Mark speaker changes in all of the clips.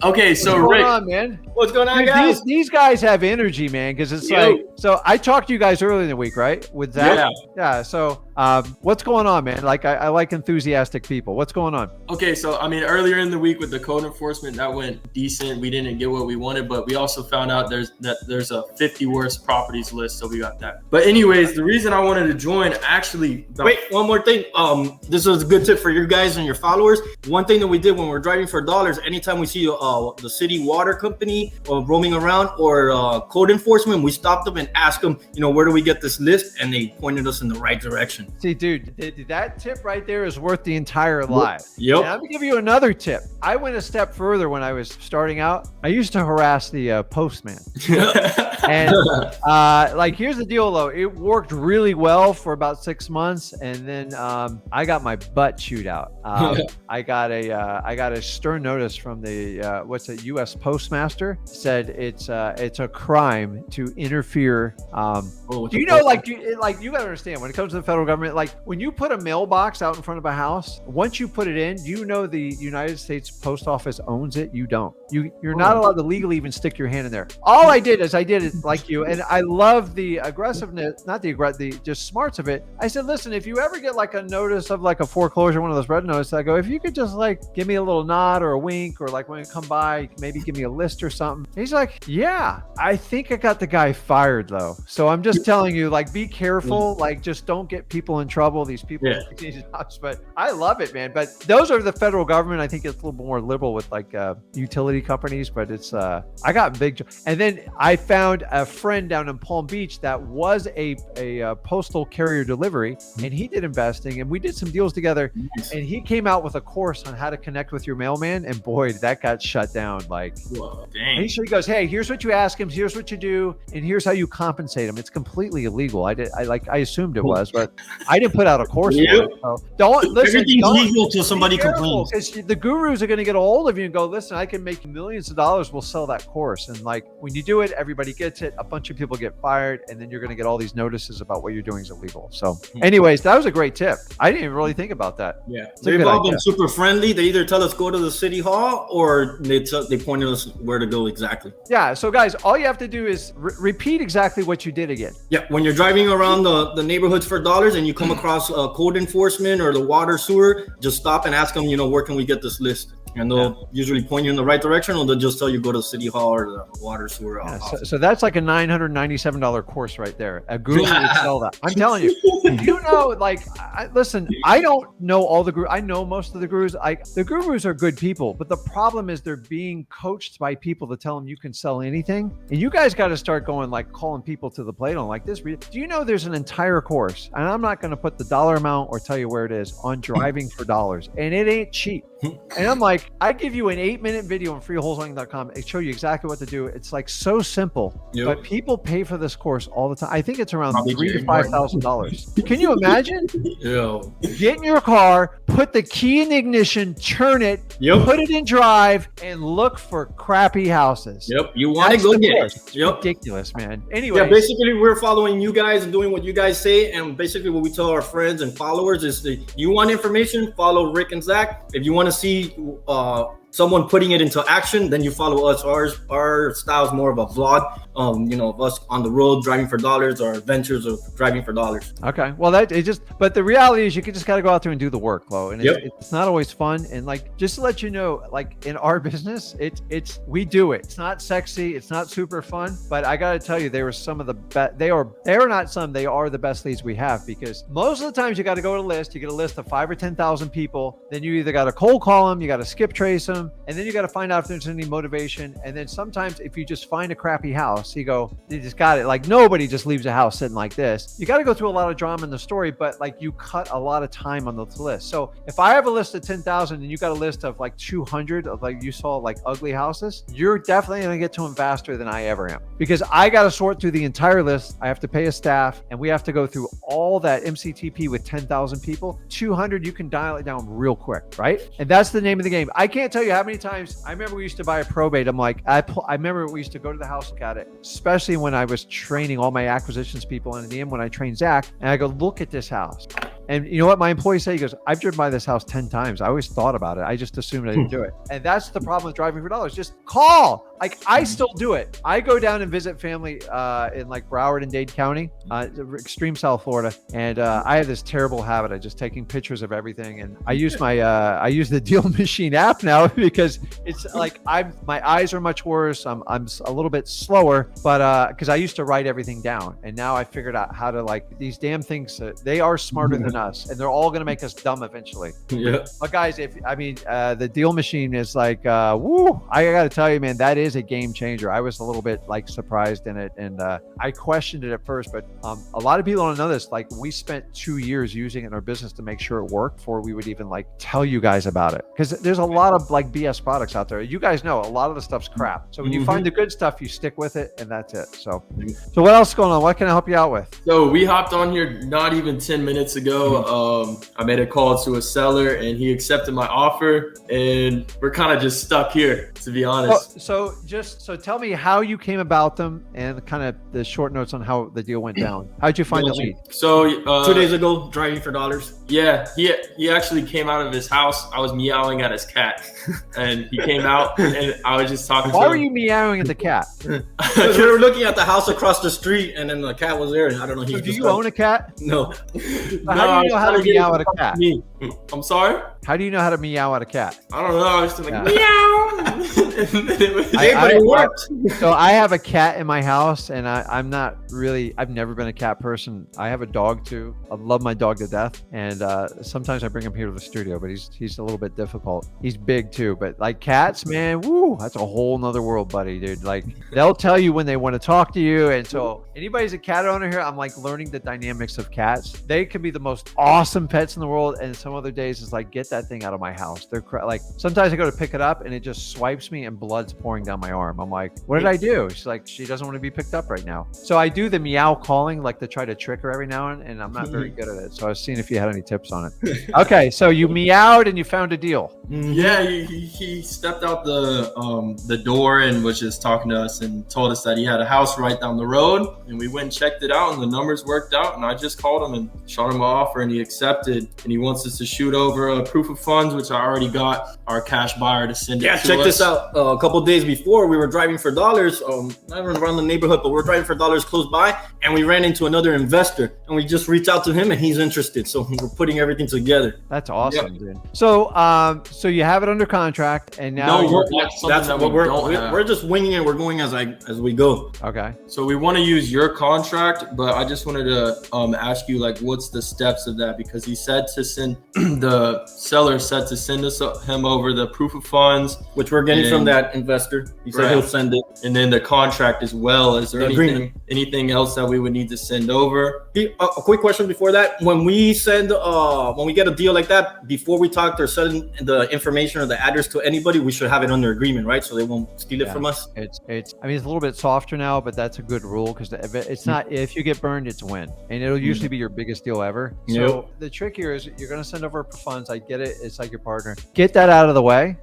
Speaker 1: Okay, so
Speaker 2: What's going
Speaker 1: Rick,
Speaker 2: on, man?
Speaker 3: What's going on,
Speaker 2: Dude,
Speaker 3: guys?
Speaker 2: these guys have energy, man. Because it's
Speaker 1: Yo.
Speaker 2: like, so I talked to you guys earlier in the week, right? With Zach.
Speaker 1: Yeah.
Speaker 2: Yeah. So, what's going on, man? Like, I like enthusiastic people. What's going on?
Speaker 1: okay, so I mean, earlier in the week with the code enforcement, that went decent. We didn't get what we wanted, but we also found out there's a 50 worst properties list, so we got that. But anyways, the reason I wanted to join, actually,
Speaker 3: Wait, one more thing. This is a good tip for you guys and your followers. One thing that we did when we're driving for dollars, anytime we see the city water company roaming around or code enforcement, we stop them and ask them, where do we get this list? And they pointed us in the right direction.
Speaker 2: See, dude, that tip right there is worth the entire lie.
Speaker 3: Yep.
Speaker 2: And I'm gonna give you another tip. I went a step further when I was starting out. I used to harass the postman. And like, here's the deal, though. It worked really well for about 6 months, and then I got my butt chewed out. I got a stern notice from the U.S. Postmaster. Said it's a crime to interfere. Do you know, like you gotta understand, when it comes to the federal government, like when you put a mailbox out in front of a house, once you put it in, the United States Post Office owns it. You don't. You're not allowed to legally even stick your hand in there. All I did is I did it like you, and I love the aggressiveness, not the just smarts of it. I said, listen, if you ever get like a notice of like a foreclosure, one of those red notices, I go, if you could just like give me a little nod or a wink, or like when you come by, maybe give me a list or something. And he's like, yeah. I think I got the guy fired though. So I'm just telling you, like, be careful. Like, just don't get people in trouble. These people, but I love it, man. But those are the federal government. I think it's a little more liberal with like utility companies, but it's I got big. And then I found a friend down in Palm Beach that was a postal carrier delivery, and he did investing, and we did some deals together.
Speaker 3: Nice.
Speaker 2: And he came out with a course on how to connect with your mailman, and boy, that got shut down. Like,
Speaker 1: Whoa,
Speaker 2: and
Speaker 1: dang.
Speaker 2: he goes, hey, here's what you ask him, here's what you do, and here's how you compensate him. It's completely illegal. I assumed it was, but I didn't put out a course for it. So don't listen.
Speaker 3: Everything's
Speaker 2: Don't,
Speaker 3: legal till somebody complains.
Speaker 2: because the gurus are going to get a hold of you and go, listen, I can make millions of dollars. We'll sell that course. And like, when you do it, everybody gets it. A bunch of people get fired, and then you're going to get all these notices about what you're doing is illegal. So anyways, that was a great tip. I didn't even really think about that.
Speaker 3: Yeah,
Speaker 2: a
Speaker 3: they've
Speaker 2: good
Speaker 3: all
Speaker 2: idea.
Speaker 3: been super friendly. They either tell us go to the city hall or they pointed us where to go exactly.
Speaker 2: Yeah. So guys, all you have to do is repeat exactly what you did again.
Speaker 3: Yeah, when you're driving around the neighborhoods for dollars and you come across code enforcement or the water sewer, just stop and ask them, where can we get this list? And they'll usually point you in the right direction, or they'll just tell you go to City Hall or the water sewer.
Speaker 2: Yeah, so that's like a $997 course right there. A guru would sell that. I'm telling you. Like, listen, I don't know all the gurus. I know most of the gurus. The gurus are good people, but the problem is they're being coached by people to tell them you can sell anything. And you guys got to start going, like, calling people to the plate on like this. Do you know there's an entire course, and I'm not going to put the dollar amount or tell you where it is, on driving for dollars, and it ain't cheap. And I'm like, I give you an 8-minute video on freewholesale.com. It show you exactly what to do. It's like so simple, but people pay for this course all the time. I think it's around $3,000 to $5,000. Can you imagine?
Speaker 3: Yeah.
Speaker 2: Get in your car, put the key in the ignition, turn it, put it in drive, and look for crappy houses.
Speaker 3: Yep. You want to go get it. Yep.
Speaker 2: Ridiculous, man. Anyway.
Speaker 3: Yeah, basically we're following you guys and doing what you guys say, and basically what we tell our friends and followers is that you want information, follow Rick and Zach. If you want to see someone putting it into action, then you follow us. Our style is more of a vlog, of us on the road driving for dollars, or adventures of driving for dollars.
Speaker 2: Okay. Well, but the reality is you just got to go out there and do the work, Lo. And it's not always fun. And like, just to let you know, like in our business, we do it. It's not sexy. It's not super fun, but I got to tell you, they were some of the best. They are the best leads we have, because most of the times you got to go to a list. You get a list of 5 or 10,000 people. Then you either got to cold call them, you got to skip trace them, and then you got to find out if there's any motivation. And then sometimes if you just find a crappy house, you go, you just got it. Like, nobody just leaves a house sitting like this. You got to go through a lot of drama in the story, but like, you cut a lot of time on the list. So if I have a list of 10,000 and you got a list of like 200 of like, you saw like ugly houses, you're definitely going to get to them faster than I ever am, because I got to sort through the entire list. I have to pay a staff, and we have to go through all that MCTP with 10,000 people. 200, you can dial it down real quick, right? And that's the name of the game. I can't tell you how many times I remember we used to buy a probate. I'm like, I remember we used to go to the house, look at it, especially when I was training all my acquisitions people, and in the end, when I trained Zach, and I go, look at this house. And you know what my employee said? He goes, I've driven by this house 10 times. I always thought about it. I just assumed I didn't do it. And that's the problem with driving for dollars. Just call. Like I still do it. I go down and visit family in like Broward and Dade County, extreme South Florida. And I have this terrible habit of just taking pictures of everything. And I use I use the Deal Machine app now because it's like my eyes are much worse. I'm a little bit slower, but because I used to write everything down, and now I figured out how to like these damn things. They are smarter than us, and they're all going to make us dumb eventually.
Speaker 3: Yeah.
Speaker 2: But guys, the Deal Machine is like, woo! I got to tell you, man, that is a game changer. I was a little bit like surprised in it, and I questioned it at first, but a lot of people don't know this. Like we spent 2 years using it in our business to make sure it worked before we would even like tell you guys about it, because there's a lot of like BS products out there. You guys know a lot of the stuff's crap. So when you find the good stuff, you stick with it, and that's it. So what else is going on? What can I help you out with?
Speaker 1: So we hopped on here not even 10 minutes ago. I made a call to a seller, and he accepted my offer, and we're kind of just stuck here, to be honest.
Speaker 2: So tell me how you came about them and kind of the short notes on how the deal went down. How'd you find the lead?
Speaker 1: So
Speaker 3: 2 days ago, driving for dollars.
Speaker 1: Yeah, he actually came out of his house. I was meowing at his cat, and he came out, and I was just talking to him.
Speaker 2: Why were you meowing at the cat?
Speaker 3: Because we were looking at the house across the street, and then the cat was there. And I don't know.
Speaker 2: So do you own a cat?
Speaker 3: No.
Speaker 2: How do you know how to meow at a cat?
Speaker 1: I'm sorry?
Speaker 2: How do you know how to meow at a cat?
Speaker 1: I don't know. I was just like, meow.
Speaker 3: But it worked.
Speaker 2: So I have a cat in my house, and I'm not really, I've never been a cat person. I have a dog too. I love my dog to death. And sometimes I bring him here to the studio, but he's a little bit difficult. He's big too, but like cats, man, woo, that's a whole nother world, buddy, dude. Like they'll tell you when they want to talk to you. And so anybody's a cat owner here, I'm like learning the dynamics of cats. They can be the most awesome pets in the world. And some other days it's like, get that thing out of my house. They're like, sometimes I go to pick it up and it just swipes me and blood's pouring down my arm. I'm like, what did I do? She's like, she doesn't want to be picked up right now. So I do the meow calling, like to try to trick her every now and I'm not very good at it. So I was seeing if you had any tips on it. Okay. So you meowed and you found a deal.
Speaker 1: Yeah, he stepped out the door and was just talking to us and told us that he had a house right down the road, and we went and checked it out and the numbers worked out, and I just called him and shot him an offer, and he accepted, and he wants us to shoot over a proof of funds, which I already got our cash buyer to send it to us.
Speaker 3: Check this out. A couple days before, we were driving for dollars, not even around the neighborhood, but we're driving for dollars close by, and we ran into another investor, and we just reached out to him, and he's interested. So we're putting everything together.
Speaker 2: That's awesome, dude. So you have it under contract, and now
Speaker 3: we're just winging it. We're going as we go.
Speaker 2: Okay.
Speaker 1: So we want to use your contract, but I just wanted to ask you, like, what's the steps of that? Because he said to send the seller said to send him over the proof of funds,
Speaker 3: which we're getting from that investor. He said he'll send it,
Speaker 1: and then the contract as well. Is there anything else that we would need to send over?
Speaker 3: A quick question before that: when we send, when we get a deal like that, before we talk or send the information or the address to anybody, we should have it under agreement, right? So they won't steal it from us.
Speaker 2: It's I mean, it's a little bit softer now, but that's a good rule because it's not, if you get burned, it's a win, and it'll usually be your biggest deal ever. So the trick here is you're going to send over funds. I get it. It's like your partner. Get that out of the way,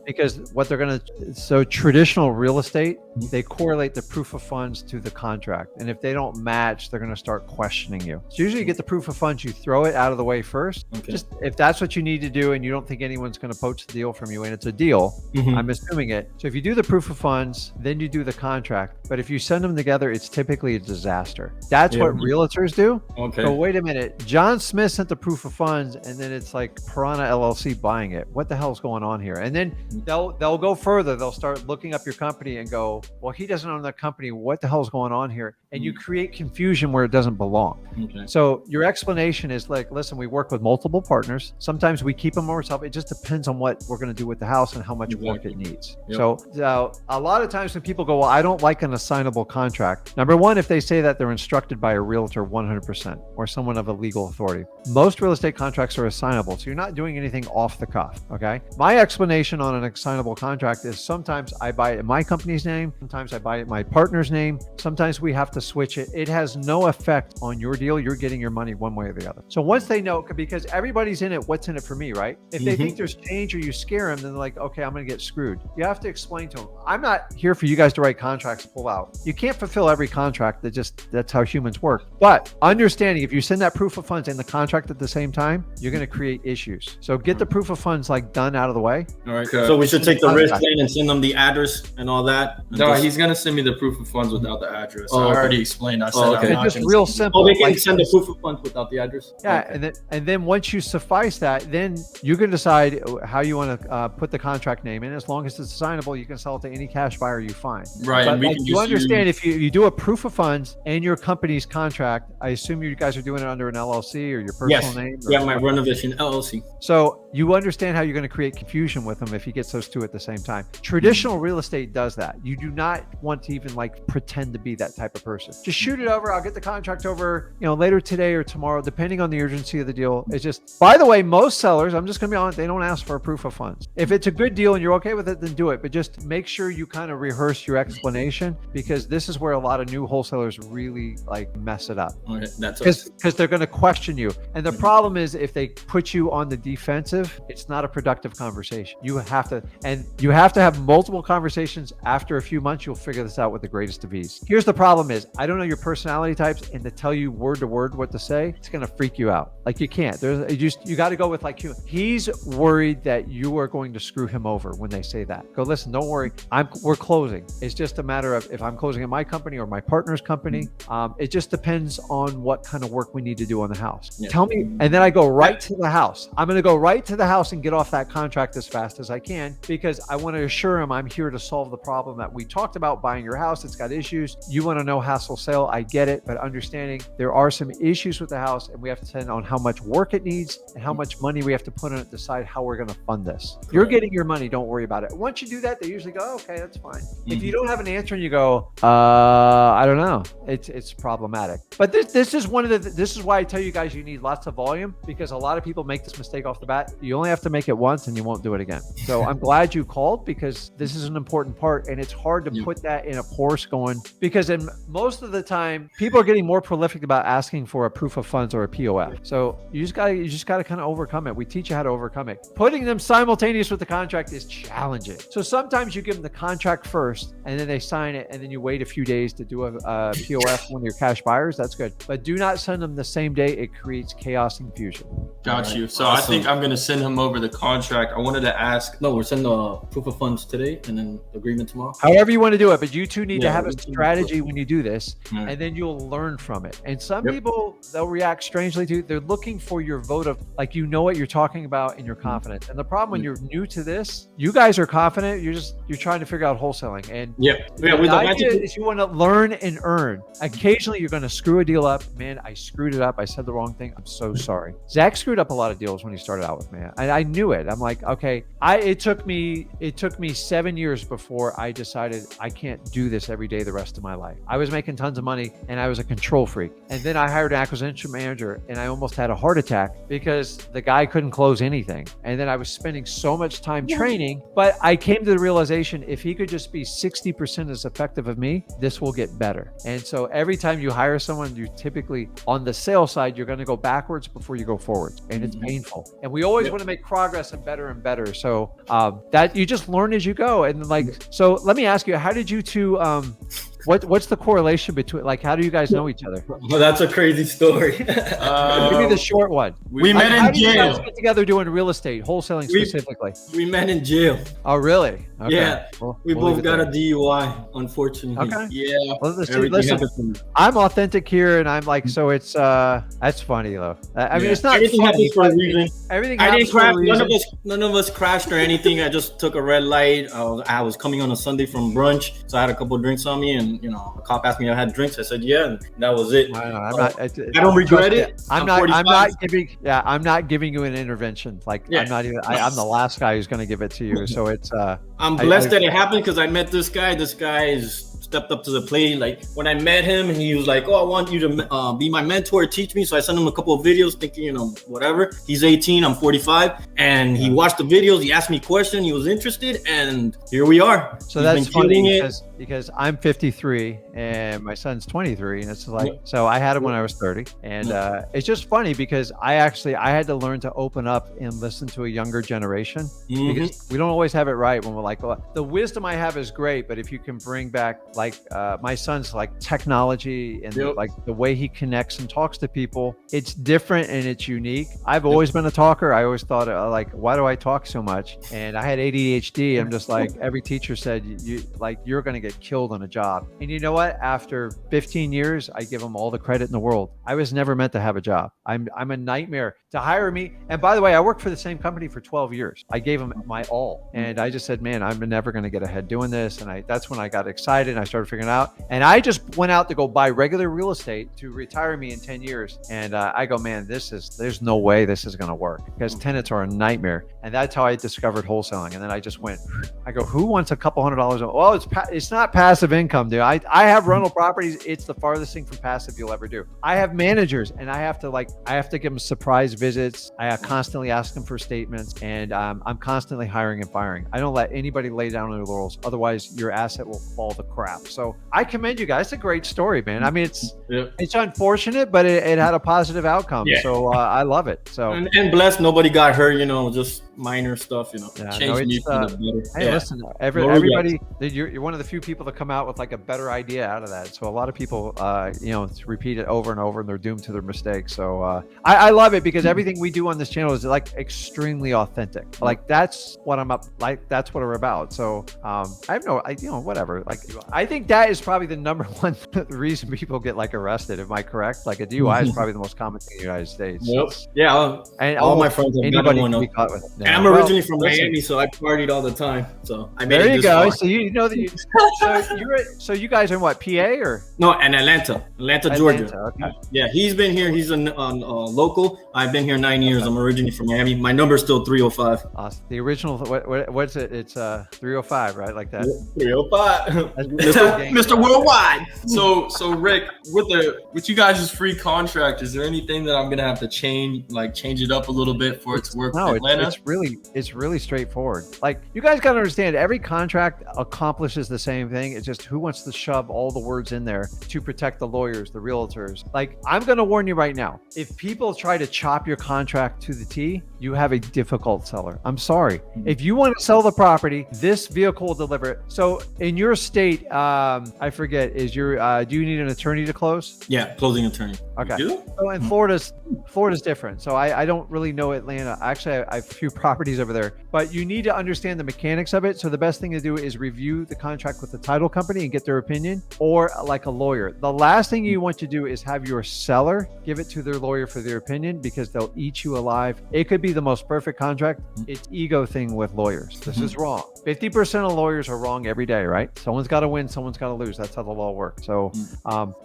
Speaker 2: because what they're going to, so traditional real estate, they correlate the proof of funds to the contract. And if they don't match, they're going to start questioning you. So usually you get the proof of funds, you throw it out of the way first. Just if that's what you need to do and you don't think anyone's going to poach the deal from you and it's a deal, I'm assuming it. So if you do the proof of funds, then you do the contract. But if you send them together, it's typically a disaster. That's what realtors do. Okay. So wait a minute. John Smith sent the proof of funds and then it's like Piranha LLC buying it. What the hell's going on here? And then they'll go further. They'll start looking up your company and go, well, he doesn't own that company. What the hell's going on here? And you create confusion where it doesn't belong. So your explanation is like, listen, we work with multiple partners. Sometimes we keep them ourselves. It just depends on what we're going to do with the house and how much work it needs. So a lot of times when people go, well, I don't like an assignable contract. Number one, if they say that, they're instructed by a realtor 100% or someone of a legal authority. Most real estate contracts are assignable. So you're not doing anything off the cuff. Okay. My explanation on an assignable contract is sometimes I buy it in my company's name. Sometimes I buy it in my partner's name. Sometimes we have to switch it. It has no effect on your deal. You're getting your money one way or the other. So once they know, because everybody's in it, what's in it for me, right? If they think there's change or you scare them, then they're like, okay, I'm going to get screwed. You have to explain to them, I'm not here for you guys to write contracts, pull out. You can't fulfill every contract. That's how humans work. But understanding, if you send that proof of funds and the contract contract at the same time, you're going to create issues. So get the proof of funds like done out of the way.
Speaker 3: All right. So we should take the risk then and send them the address and all that.
Speaker 1: No, he's gonna send me the proof of funds without the address. I already explained. I said
Speaker 3: okay.
Speaker 1: I'm not
Speaker 2: It's just
Speaker 1: gonna
Speaker 2: real
Speaker 1: send
Speaker 2: simple.
Speaker 3: Oh, they can
Speaker 2: Like,
Speaker 3: send the proof of funds without the address.
Speaker 2: yeah,
Speaker 3: Okay.
Speaker 2: and then once you suffice that, then you can decide how you want to put the contract name in. As long as it's signable, you can sell it to any cash buyer you find.
Speaker 1: Right,
Speaker 2: But
Speaker 1: and we
Speaker 2: like,
Speaker 1: can
Speaker 2: you
Speaker 1: just
Speaker 2: understand
Speaker 1: use-
Speaker 2: if you do a proof of funds and your company's contract, I assume you guys are doing it under an LLC or your personal
Speaker 3: Yes.
Speaker 2: name. Or
Speaker 3: Yeah, my renovation LLC.
Speaker 2: So you understand how you're going to create confusion with them if he gets those two at the same time. Traditional real estate does that. You do not want to even like pretend to be that type of person. Just shoot it over. I'll get the contract over, later today or tomorrow, depending on the urgency of the deal. It's just, by the way, most sellers, I'm just going to be honest, they don't ask for a proof of funds. If it's a good deal and you're okay with it, then do it. But just make sure you kind of rehearse your explanation, because this is where a lot of new wholesalers really like mess it up.
Speaker 3: Okay, that's
Speaker 2: Because they're going to question you. And the problem is if they put you on the defensive, it's not a productive conversation. You have to have multiple conversations. After a few months, you'll figure this out with the greatest of ease. Here's the problem is I don't know your personality types, and to tell you word to word what to say, it's going to freak you out. Like you can't. You got to go with like he's worried that you are going to screw him over when they say that. Go, listen, don't worry. We're closing. It's just a matter of if I'm closing at my company or my partner's company. It just depends on what kind of work we need to do on the house.
Speaker 3: Yeah.
Speaker 2: Tell me, and then I go right to the house. I'm going to go right to the house and get off that contract as fast as I can, because I want to assure him I'm here to solve the problem that we talked about, buying your house. It's got issues. You want to know hassle sale. I get it. But understanding there are some issues with the house, and we have to depend on how much work it needs and how much money we have to put in it, decide how we're going to fund this. You're getting your money. Don't worry about it. Once you do that, they usually go, okay, that's fine. If you don't have an answer and you go, I don't know, it's problematic. But this is this is why I tell you guys you need lots of volume, because a lot of people make this mistake off the bat. You only have to make it once and you won't do it again. So I'm glad you called, because this is an important part, and it's hard to put that in a course going, because in most of the time people are getting more prolific about asking for a proof of funds or a POF. So you just got to kind of overcome it. We teach you how to overcome it. Putting them simultaneous with the contract is challenging. So sometimes you give them the contract first and then they sign it, and then you wait a few days to do a POF when you're cash buyers. That's good. But do not send them the same day. It creates chaos and confusion.
Speaker 1: Got you. So awesome. I think I'm going to send him over the contract. I wanted to ask.
Speaker 3: No, we're sending the proof of funds today and then agreement tomorrow.
Speaker 2: However you want to do it, but you two need to have a strategy when you do this, and then you'll learn from it. And some people, they'll react strangely to. They're looking for your vote of like, you know what you're talking about and you're confident. And the problem when you're new to this, you guys are confident. You're trying to figure out wholesaling. And the idea is you want to learn and earn. Occasionally you're going to screw a deal up. Man, I screwed it up. I said the wrong thing. I'm so sorry. Zach screwed up a lot of deals when he started out with me. I knew it. I'm like, okay, it took me 7 years before I decided I can't do this every day the rest of my life. I was making tons of money and I was a control freak. And then I hired an acquisition manager and I almost had a heart attack because the guy couldn't close anything. And then I was spending so much time training, but I came to the realization if he could just be 60% as effective as me, this will get better. And so every time you hire someone, you typically on the sales side, you're going to go backwards before you go forwards, and it's painful. And we always want to make progress and better and better. So that you just learn as you go. And so let me ask you, how did you two, what's the correlation between, like, how do you guys know each other?
Speaker 3: Well, that's a crazy story.
Speaker 2: Give me the short one.
Speaker 1: We met in
Speaker 2: how do you
Speaker 1: jail.
Speaker 2: guys get together doing real estate, wholesaling specifically?
Speaker 3: We met in jail.
Speaker 2: Oh, really? Okay.
Speaker 3: Yeah.
Speaker 2: Well,
Speaker 3: We
Speaker 2: we'll
Speaker 3: both
Speaker 2: leave it
Speaker 3: got
Speaker 2: there.
Speaker 3: a DUI, unfortunately.
Speaker 2: Okay.
Speaker 1: Yeah.
Speaker 2: Well, listen,
Speaker 3: Everything happened.
Speaker 2: I'm authentic here, and I'm like, so it's that's funny though. I mean, it's not
Speaker 3: Everything
Speaker 2: funny,
Speaker 3: happens for a
Speaker 2: but
Speaker 3: reason.
Speaker 2: everything.
Speaker 3: I
Speaker 2: happens
Speaker 3: didn't
Speaker 2: for a
Speaker 3: crash.
Speaker 2: reason.
Speaker 3: None of us crashed or anything. I just took a red light. I was coming on a Sunday from brunch, so I had a couple of drinks on me, and a cop asked me if I had drinks. I said yeah, and that was it.
Speaker 2: I
Speaker 3: don't regret it.
Speaker 2: I'm not giving you an intervention. Like
Speaker 3: Yeah.
Speaker 2: I'm not even. I'm the last guy who's going to give it to you. So it's.
Speaker 3: I'm blessed that it happened because I met this guy. This guy is stepped up to the plate. Like when I met him, and he was like, "Oh, I want you to be my mentor, teach me." So I sent him a couple of videos, thinking, whatever. He's 18, I'm 45, and he watched the videos. He asked me questions. He was interested, and here we are.
Speaker 2: So that's funny because I'm 53 and my son's 23, and it's like so I had him when I was 30, and it's just funny because I had to learn to open up and listen to a younger generation because we don't always have it right when we're like, well, the wisdom I have is great, but if you can bring back like like my son's like technology and like the way he connects and talks to people. It's different and it's unique. I've always been a talker. I always thought like, why do I talk so much? And I had ADHD. I'm just like, every teacher said, you're going to get killed on a job. And you know what? After 15 years, I give them all the credit in the world. I was never meant to have a job. I'm a nightmare to hire me. And by the way, I worked for the same company for 12 years. I gave them my all. And I just said, man, I'm never going to get ahead doing this. And that's when I got excited and I started figuring it out. And I just went out to go buy regular real estate to retire me in 10 years. And I go, man, there's no way this is going to work because tenants are a nightmare. And that's how I discovered wholesaling. And then I just went, I go, who wants a couple $100? Well, it's not passive income, dude. I have rental properties. It's the farthest thing from passive you'll ever do. I have managers and I have to give them surprise visits. I constantly ask them for statements and I'm constantly hiring and firing. I don't let anybody lay down on their laurels. Otherwise your asset will fall to crap. So I commend you guys. It's a great story, man. I mean, it's unfortunate, but it had a positive outcome. Yeah. So I love it. So
Speaker 3: and blessed, nobody got hurt, just minor stuff,
Speaker 2: Yeah,
Speaker 3: changed me for the better.
Speaker 2: Hey, listen, everybody, you're one of the few people that come out with like a better idea out of that. So a lot of people, repeat it over and over and they're doomed to their mistakes. So I love it because everything we do on this channel is like extremely authentic. Like that's what I'm up, like that's what we're about. So I have whatever. Like I think that is probably the number one reason people get like arrested. Am I correct? Like a DUI is probably the most common thing in the United States.
Speaker 3: Yep. Yeah.
Speaker 2: And
Speaker 3: all my friends have gotten one. I'm originally from Miami, so I partied all the time. So I made it.
Speaker 2: There you go. So you know that so you guys are in what, PA or?
Speaker 3: No, in Atlanta, Georgia. Okay. Yeah, he's been here. He's a local. I've been here 9 years. I'm originally from Miami. My number's still 305.
Speaker 2: Awesome. The original, what's it? It's 305, right? Like that.
Speaker 3: 305. Mr. Worldwide.
Speaker 1: So Rick, with you guys' free contract, is there anything that I'm gonna have to change it up a little bit for it to work?
Speaker 2: No, it's really straightforward. Like you guys got to understand, every contract accomplishes the same thing. It's just who wants to shove all the words in there to protect the lawyers, the realtors. Like I'm going to warn you right now, if people try to chop your contract to the T, you have a difficult seller. I'm sorry. If you want to sell the property, this vehicle will deliver it. So in your state, I forget, do you need an attorney to close?
Speaker 3: Yeah, closing attorney.
Speaker 2: Okay. So in Florida's different. So I don't really know Atlanta. Actually, I have a few properties over there, but you need to understand the mechanics of it. So the best thing to do is review the contract with the title company and get their opinion, or like a lawyer. The last thing you want to do is have your seller give it to their lawyer for their opinion because they'll eat you alive. It could be the most perfect contract. It's ego thing with lawyers. This is wrong. 50% of lawyers are wrong every day, right? Someone's got to win, someone's got to lose. That's how the law works. So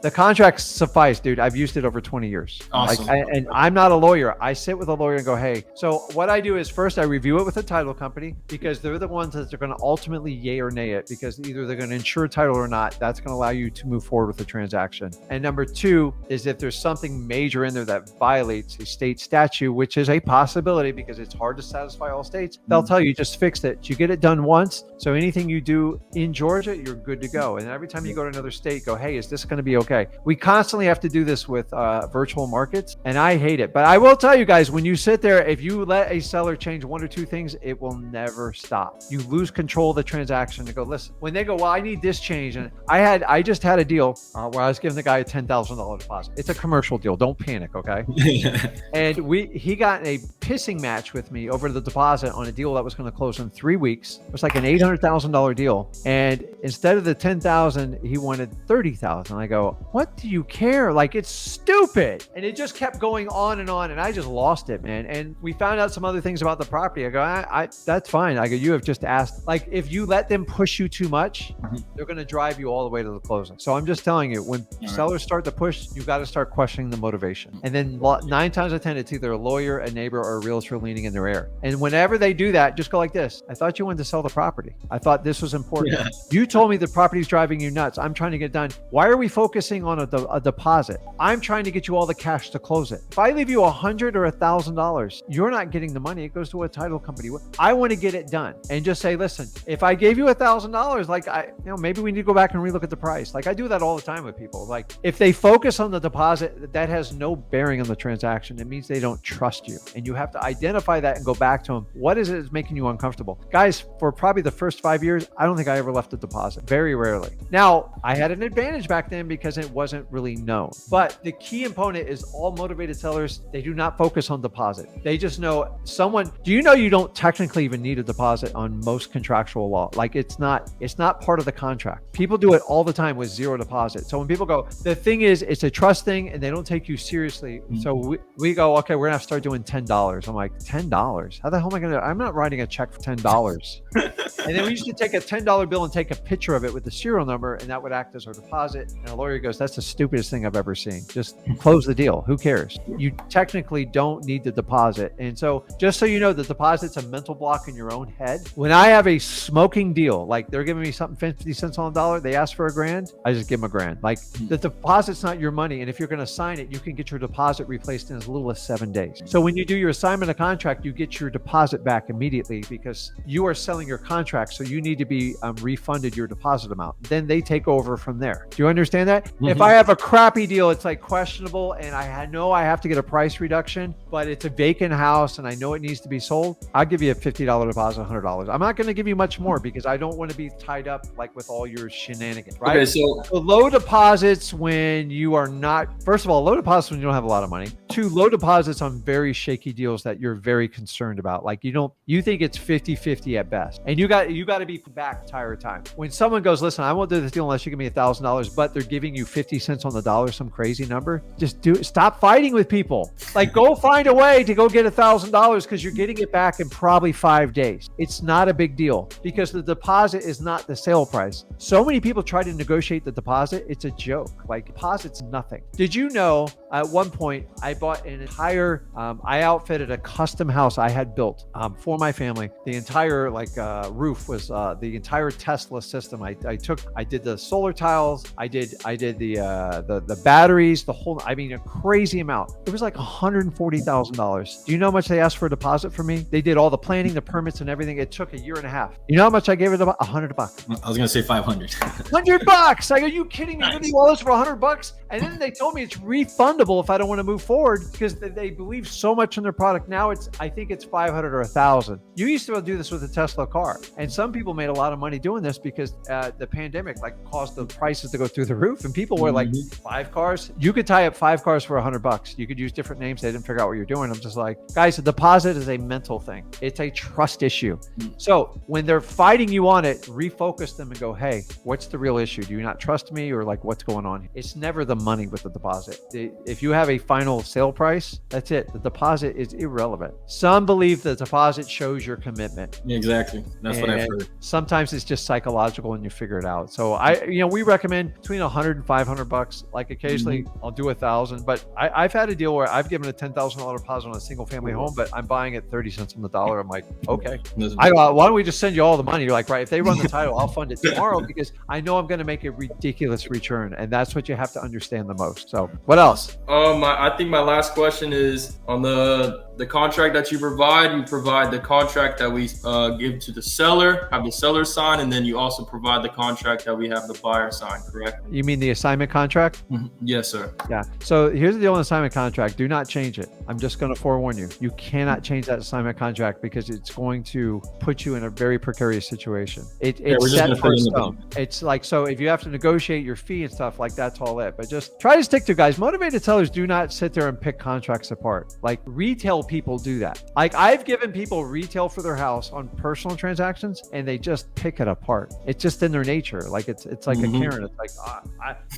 Speaker 2: the contracts suffice, dude. I've used it over 20 years.
Speaker 1: Awesome.
Speaker 2: And I'm not a lawyer. I sit with a lawyer and go, hey, so what I do is first I review it with the title company because they're the ones that are going to ultimately yay or nay it because either they're going to insure title or not. That's going to allow you to move forward with the transaction. And number two is if there's something major in there that violates a state statute, which is a possibility because it's hard to satisfy all states, they'll tell you just fix it. You get it done once. So anything you do in Georgia, you're good to go. And every time you go to another state, go, hey, is this going to be okay? We constantly have to do this with virtual markets and I hate it. But I will tell you guys, when you sit there, if you let a seller change one or two things, it will never stop. You lose control of the transaction to go, listen, when they go, well, I need this change. And I just had a deal where I was giving the guy a $10,000 deposit. It's a commercial deal. Don't panic. Okay. And he got in a pissing match with me over the deposit on a deal that was going to close in 3 weeks. It was like an $800,000 deal. And instead of the $10,000, he wanted $30,000. I go, what do you care? Like, it's stupid. And it just kept going on. And I just lost it, man. And we found out some other things about the property. I go, that's fine. I go, you have just asked. Like, if you let them push you too much, they're going to drive you all the way to the closing. So I'm just telling you, when sellers start to push, you got to start questioning the motivation. And then 9 times out of 10, it's either a lawyer, a neighbor, or a realtor leaning in their ear. And whenever they do that, just go like this. I thought you wanted to sell the property. I thought this was important. Yeah. You told me the property's driving you nuts. I'm trying to get done. Why are we focusing on a deposit? I'm trying to get you all the cash to close it. If I leave you $100 or $1,000, you're not getting the money. It goes to a title company. I want to get it done and just say, listen, if I gave you $1,000, like maybe we need to go back and relook at the price. Like I do that all the time with people. Like if they focus on the deposit, that has no bearing on the transaction. It means they don't trust you, and you have to identify that and go back to them. What is it that's making you uncomfortable? Guys, for probably the first 5 years, I don't think I ever left a deposit. Very rarely. Now, I had an advantage back then because it wasn't really known. But the key component is all motivated sellers, they do not focus on deposit. They just know do you know you don't technically even need a deposit on most contractual law? Like it's not part of the contract. People do it all the time with zero deposit. So when people go, the thing is, it's a trust thing and they don't take you seriously. So we go, okay, we're gonna have to start doing $10. I'm like, $10? How the hell am I gonna, I'm not writing a check for $10. And then we used to take a $10 bill and take a picture of it with the serial number, and that would act as our deposit. And a lawyer goes, that's the stupidest thing I've ever seen. Just close the deal. Who cares? You technically don't need the deposit. And so just so you know, the deposit's a mental block in your own head. When I have a smoking deal, like they're giving me something 50 cents on the dollar, they ask for $1,000, I just give them $1,000. Like the deposit's not your money. And if you're going to sign it, you can get your deposit replaced in as little as 7 days. So when you do your assignment of contract, you get your deposit back immediately because you are selling your contract. So you need to be refunded your deposit amount. Then they take over from there. Do you understand that? Mm-hmm. If I have a crappy deal, it's like questionable and I know I have to get a price reduction, but it's a vacant house and I know it needs to be sold, I'll give you a $50 deposit, $100. I'm not going to give you much more because I don't want to be tied up like with all your shenanigans, right? Okay, so low deposits when you are not, first of all, low deposits when you don't have a lot of money. 2, low deposits on very shaky deals that you're very concerned about. Like you think it's 50-50 at best. And you got to be back the entire time. When someone goes, listen, I won't do this deal unless you give me $1,000, but they're giving you 50 cents on the dollar, some crazy number. Just stop fighting with people. Like go find a way to go get $1,000 because you're getting it back in probably 5 days. It's not a big deal because the deposit is not the sale price. So many people try to negotiate the deposit. It's a joke. Like deposit's nothing. Did you know at one point I bought an entire, I outfitted a custom house I had built for my family. The entire roof was the entire Tesla system. I did the solar tiles. I did the batteries, the whole, I mean, a crazy amount. It was like $140,000. Do you know how much they asked for a deposit from me? They did all the planning, the permits and everything. It took 1.5 years. You know how much I gave it? $100.
Speaker 4: I was going to say 500.
Speaker 2: $100. Like, are you kidding me? Nice. All this for $100? And then they told me it's refundable if I don't want to move forward because they believe so much in their product. Now I think it's 500 or 1,000. You used to do this with a Tesla car. And some people made a lot of money doing this because the pandemic caused the prices to go through the roof. And people were like, 5 cars? You could tie up 5 cars for $100. You could use different names. They didn't figure out what you're doing. I'm just like, guys, a deposit is a mental thing. It's a trust issue. So when they're fighting you on it, refocus them and go, hey, what's the real issue? Do you not trust me or like what's going on? It's never the money with the deposit. If you have a final sale price, that's it. The deposit is irrelevant. Some believe the deposit shows your commitment.
Speaker 4: Exactly. That's what I've heard.
Speaker 2: Sometimes it's just psychological and you figure it out. So we recommend between $100 and $500. Like occasionally I'll do 1,000, but I've had a deal where I've given a $10,000 deposit on a single family home, but I'm buying it 30 cents on the dollar. I'm like, okay, why don't we just send you all the money? You're like, right. If they run the title, I'll fund it tomorrow because I know I'm going to make a ridiculous return. And that's what you have to understand the most. So what else?
Speaker 1: I think my last question is on the contract that you provide the contract that we give to the seller, have the seller sign, and then you also provide the contract that we have the buyer sign, correct?
Speaker 2: You mean the assignment contract?
Speaker 1: Yes, sir.
Speaker 2: Yeah. So here's the deal on assignment contract. Do not change it. I'm just going to forewarn you. You cannot change that assignment contract because it's going to put you in a very precarious situation. It's set for stone. It's like, so if you have to negotiate your fee and stuff, like that's all it. But just try to stick to, guys. Motivated sellers do not sit there and pick contracts apart. Like retail people do that. Like I've given people retail for their house on personal transactions and they just pick it apart. It's just in their nature. Like it's like a Karen. It's like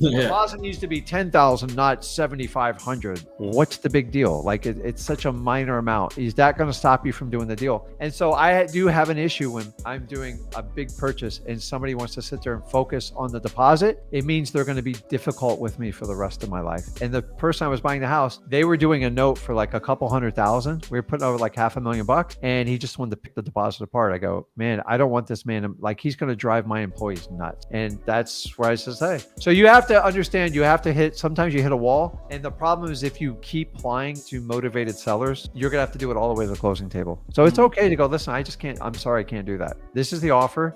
Speaker 2: the deposit needs to be 10,000, not 7,500. What's the big deal? Like it's such a minor amount. Is that going to stop you from doing the deal? And so I do have an issue when I'm doing a big purchase and somebody wants to sit there and focus on the deposit. It means they're going to be difficult with me for the rest of my life. And the person I was buying the house, they were doing a note for like a couple $100,000. We were putting over like $500,000 and he just wanted to pick the deposit apart. I go, man, I don't want this man. Like he's going to drive my employees nuts. And that's where I say. So you have to understand, sometimes you hit a wall. And the problem is if you keep applying to motivated sellers, you're going to have to do it all the way to the closing table. So it's okay to go, listen, I just can't, I'm sorry, I can't do that. This is the offer.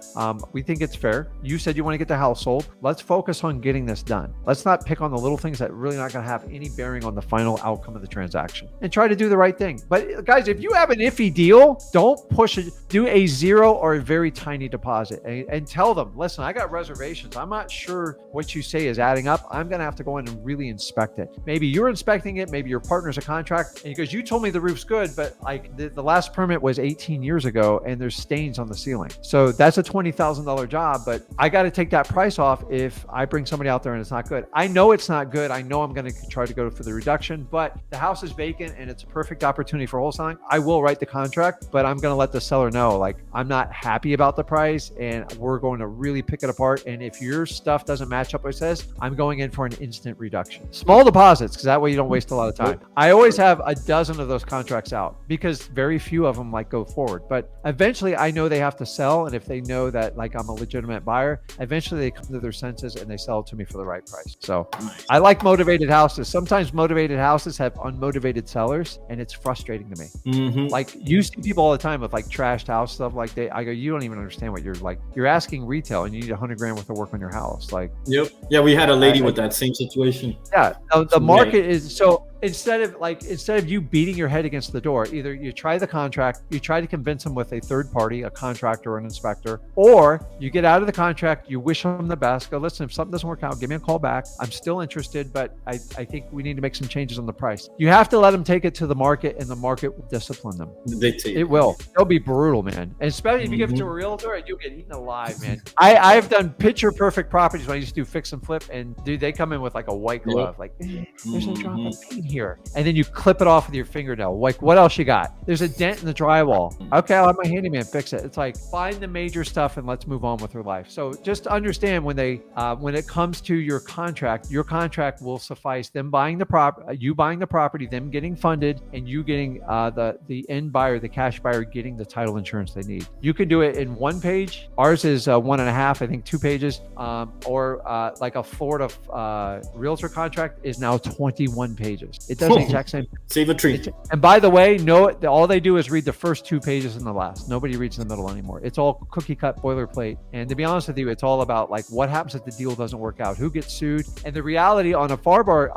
Speaker 2: We think it's fair. You said you want to get the house sold. Let's focus on getting this done. Let's not pick on the little things that really not going to have any bearing on the final outcome of the transaction, and try to do the right thing. But guys, if you have an iffy deal, don't push it. Do a 0 or a very tiny deposit and tell them, listen, I got reservations. I'm not sure what you say is adding up. I'm going to have to go in and really inspect it. Maybe you're inspecting it. Maybe your partner's a contract, and because you told me the roof's good, but like the last permit was 18 years ago and there's stains on the ceiling. So that's a $20,000 job, but I got to take that price off if I bring somebody out there and it's not good. I know it's not good. I know I'm going to try to go for the reduction, but the house is vacant and it's a perfect opportunity for wholesaling. I will write the contract, but I'm going to let the seller know, like, I'm not happy about the price and we're going to really pick it apart. And if your stuff doesn't match up what it says, I'm going in for an instant reduction. Small deposits, because that way you don't waste a lot of time. I always have a dozen of those contracts out because very few of them like go forward, but eventually I know they have to sell. And if they know that like I'm a legitimate buyer, eventually they come to their senses and they sell it to me for the right price. So I like motivated houses. Sometimes motivated houses have unmotivated sellers and it's frustrating to me. Like you see people all the time with like trashed house stuff. Like I go, you don't even understand what you're like. You're asking retail and you need $100,000 worth of work on your house. Like,
Speaker 3: yep. Yeah. We had a lady with that same situation.
Speaker 2: Yeah. The market is so. Instead of you beating your head against the door, either you try the contract, you try to convince them with a third party, a contractor or an inspector, or you get out of the contract, you wish them the best, go, listen, if something doesn't work out, give me a call back. I'm still interested, but I think we need to make some changes on the price. You have to let them take it to the market and the market will discipline them. It will. It'll be brutal, man. And especially if you give it to a realtor and you'll get eaten alive, man. I've done picture perfect properties when I used to do fix and flip, and dude, they come in with like a white glove, like there's a drop of paint here, and then you clip it off with your fingernail. Like, what else you got? There's a dent in the drywall. Okay, I'll have my handyman fix it. It's like, find the major stuff and let's move on with her life. So just understand when it comes to your contract will suffice them buying the you buying the property, them getting funded, and you getting the end buyer, the cash buyer, getting the title insurance they need. You can do it in 1 page. Ours is 1.5, I think 2 pages, or like a Florida realtor contract is now 21 pages. It does the exact same.
Speaker 3: Save a tree.
Speaker 2: And by the way, all they do is read the first 2 pages and the last. Nobody reads the middle anymore. It's all cookie cut boilerplate. And to be honest with you, it's all about like what happens if the deal doesn't work out, who gets sued. And the reality on a FAR bar,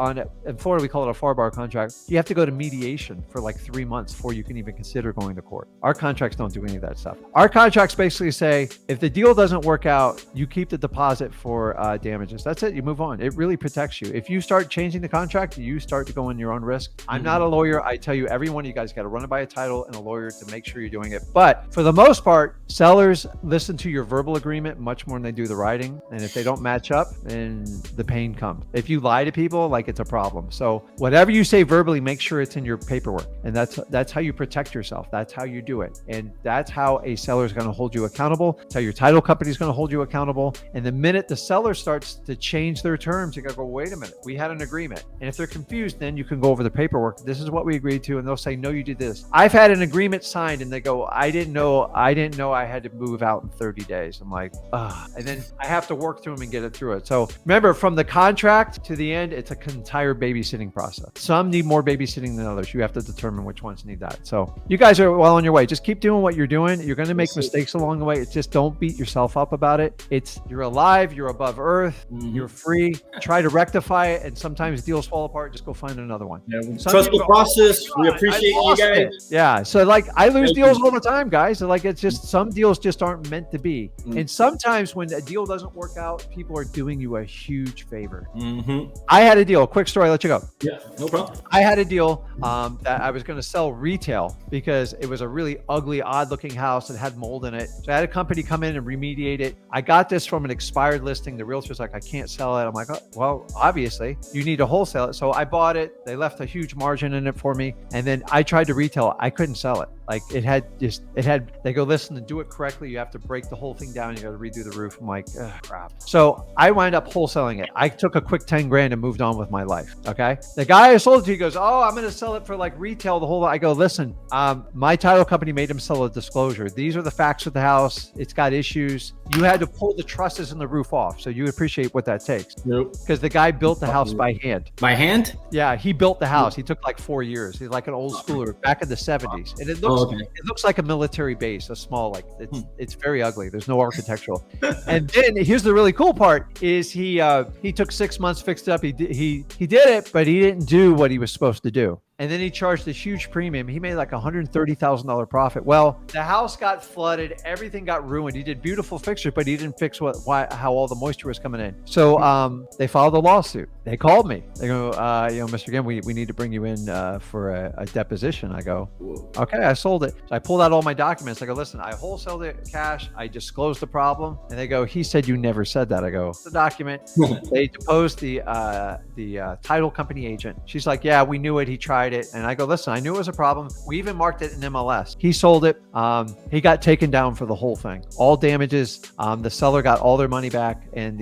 Speaker 2: in Florida, we call it a FAR bar contract. You have to go to mediation for like 3 months before you can even consider going to court. Our contracts don't do any of that stuff. Our contracts basically say, if the deal doesn't work out, you keep the deposit for damages. That's it. You move on. It really protects you. If you start changing the contract, you start to go on your own risk. I'm not a lawyer. I tell you, every one of you guys got to run it by a title and a lawyer to make sure you're doing it. But for the most part, sellers listen to your verbal agreement much more than they do the writing. And if they don't match up, then the pain comes. If you lie to people, like, it's a problem. So whatever you say verbally, make sure it's in your paperwork. And that's how you protect yourself. That's how you do it. And that's how a seller is going to hold you accountable. That's how your title company is going to hold you accountable. And the minute the seller starts to change their terms, you got to go, wait a minute, we had an agreement. And if they're confused, then you can go over the paperwork. This is what we agreed to. And they'll say, no, you did this. I've had an agreement signed and they go, I didn't know I had to move out in 30 days. I'm like, and then I have to work through them and get it through it. So remember, from the contract to the end, it's an entire babysitting process. Some need more babysitting than others. You have to determine which ones need that. So you guys are well on your way. Just keep doing what you're doing. You're going to make mistakes along the way. It's just, don't beat yourself up about it. You're alive. You're above earth. You're free. Try to rectify it. And sometimes deals fall apart. Just go find another one.
Speaker 3: Yeah, trust the process. We appreciate you guys.
Speaker 2: Yeah. So like, I lose deals all the time, guys. So like, it's just, some deals just aren't meant to be. And sometimes when a deal doesn't work out, people are doing you a huge favor. I had a deal. Quick story. I'll let you go.
Speaker 3: Yeah, no problem.
Speaker 2: I had a deal that I was going to sell retail because it was a really ugly, odd looking house that had mold in it. So I had a company come in and remediate it. I got this from an expired listing. The realtor's like, I can't sell it. I'm like, oh, well, obviously you need to wholesale it. So I bought it. They left a huge margin in it for me. And then I tried to retail it. I couldn't sell it. Like they go, listen, to do it correctly, you have to break the whole thing down. You got to redo the roof. I'm like, crap. So I wind up wholesaling it. I took a quick 10 grand and moved on with my life. Okay. The guy I sold it to, he goes, oh, I'm going to sell it for like retail, the whole lot. I go, listen, my title company made him sell a disclosure. These are the facts of the house. It's got issues. you had to pull the trusses and the roof off. So you appreciate what that takes.
Speaker 3: Nope.
Speaker 2: Because the guy built the house by hand.
Speaker 3: By hand?
Speaker 2: Yeah, he built the house. He took like 4 years. He's like an old schooler back in the 70s. And it looks like a military base, a small, like it's very ugly. There's no architectural. And then here's the really cool part is he took 6 months, fixed it up. He did it, but he didn't do what he was supposed to do. And then he charged a huge premium. He made like $130,000 profit. Well, the house got flooded. Everything got ruined. He did beautiful fixtures, but he didn't fix how all the moisture was coming in. So they filed a lawsuit. They called me. They go, Mr. Ginn, we need to bring you in for a deposition. I go, okay, I sold it. So I pulled out all my documents. I go, listen, I wholesaled it cash. I disclosed the problem. And they go, he said you never said that. I go, the document. They deposed the title company agent. She's like, yeah, we knew it. He tried it. And I go, listen, I knew it was a problem. We even marked it in MLS. He sold it. He got taken down for the whole thing. All damages. The seller got all their money back. And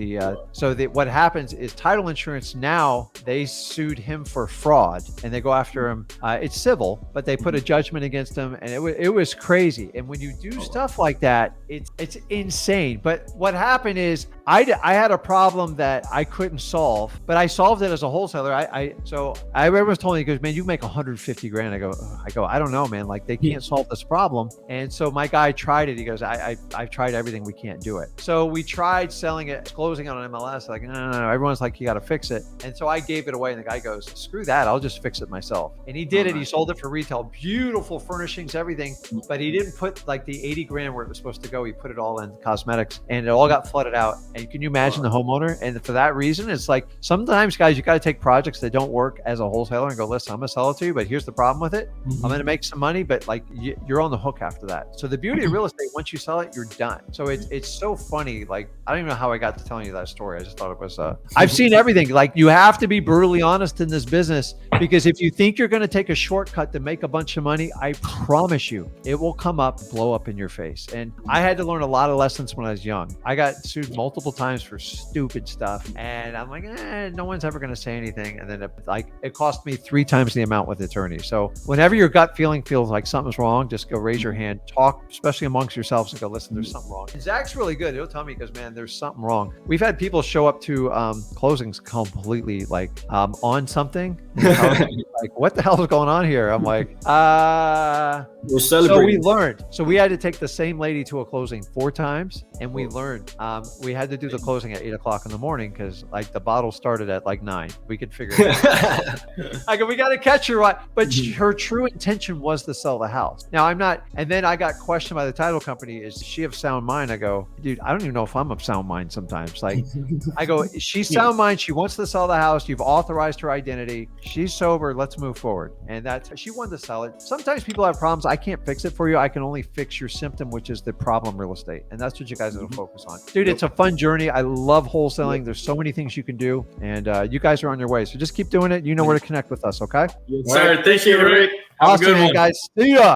Speaker 2: what happens is title insurance now, they sued him for fraud and they go after him. It's civil, but they put a judgment against him, and it was crazy. And when you do stuff like that, it's insane. But what happened is I had a problem that I couldn't solve, but I solved it as a wholesaler. So everyone's told me, he goes, man, you make 150 grand. I go, I don't know, man. Like they can't solve this problem. And so my guy tried it. He goes, I've tried everything. We can't do it. So we tried selling it, closing it on MLS. Like, no. Everyone's like, you got to fix it. And so I gave it away. And the guy goes, screw that. I'll just fix it myself. And he did it. He sold it for retail, beautiful furnishings, everything. But he didn't put like the 80 grand where it was supposed to go. He put it all in cosmetics and it all got flooded out. And can you imagine the homeowner? And for that reason, it's like sometimes, guys, you got to take projects that don't work as a wholesaler and go, listen, I'm going to sell it to you, but here's the problem with it. I'm going to make some money, but like you're on the hook after that. So the beauty of real estate, once you sell it, you're done. So it's so funny. Like, I don't even know how I got to telling you that story. I just thought it was, I've seen everything. Like you have to be brutally honest in this business, because if you think you're going to take a shortcut to make a bunch of money, I promise you it will come up, blow up in your face. And I had to learn a lot of lessons when I was young. I got sued multiple times for stupid stuff. And I'm like, no one's ever going to say anything. And then it cost me 3 times the amount with attorneys. So whenever your gut feeling feels like something's wrong, just go raise your hand, talk, especially amongst yourselves, and go, listen, there's something wrong. And Zach's really good. He'll tell me, because man, there's something wrong. We've had people show up to closings completely like on something. Like, what the hell is going on here? I'm like,
Speaker 3: we're celebrating.
Speaker 2: So we learned. So we had to take the same lady to a closing 4 times, and we learned. We had to do the closing at 8 o'clock in the morning because like the bottle started at like 9. We could figure it out. I go, we got to catch her right. But her true intention was to sell the house. Now I'm not. And then I got questioned by the title company. Is she of sound mind? I go, dude, I don't even know if I'm of sound mind sometimes. Like, I go, she's sound mind. She wants to sell the house. You've authorized her identity. She's sober. Let's move forward. And she wanted to sell it. Sometimes people have problems. I can't fix it for you. I can only fix your symptom, which is the problem real estate. And that's what you guys have to focus on. Dude, it's a fun journey. I love wholesaling. There's so many things you can do. And you guys are on your way. So just keep doing it. You know where to connect with us, okay?
Speaker 1: Yes, sir. Thank you, Rick.
Speaker 2: Have a good one, guys. See ya.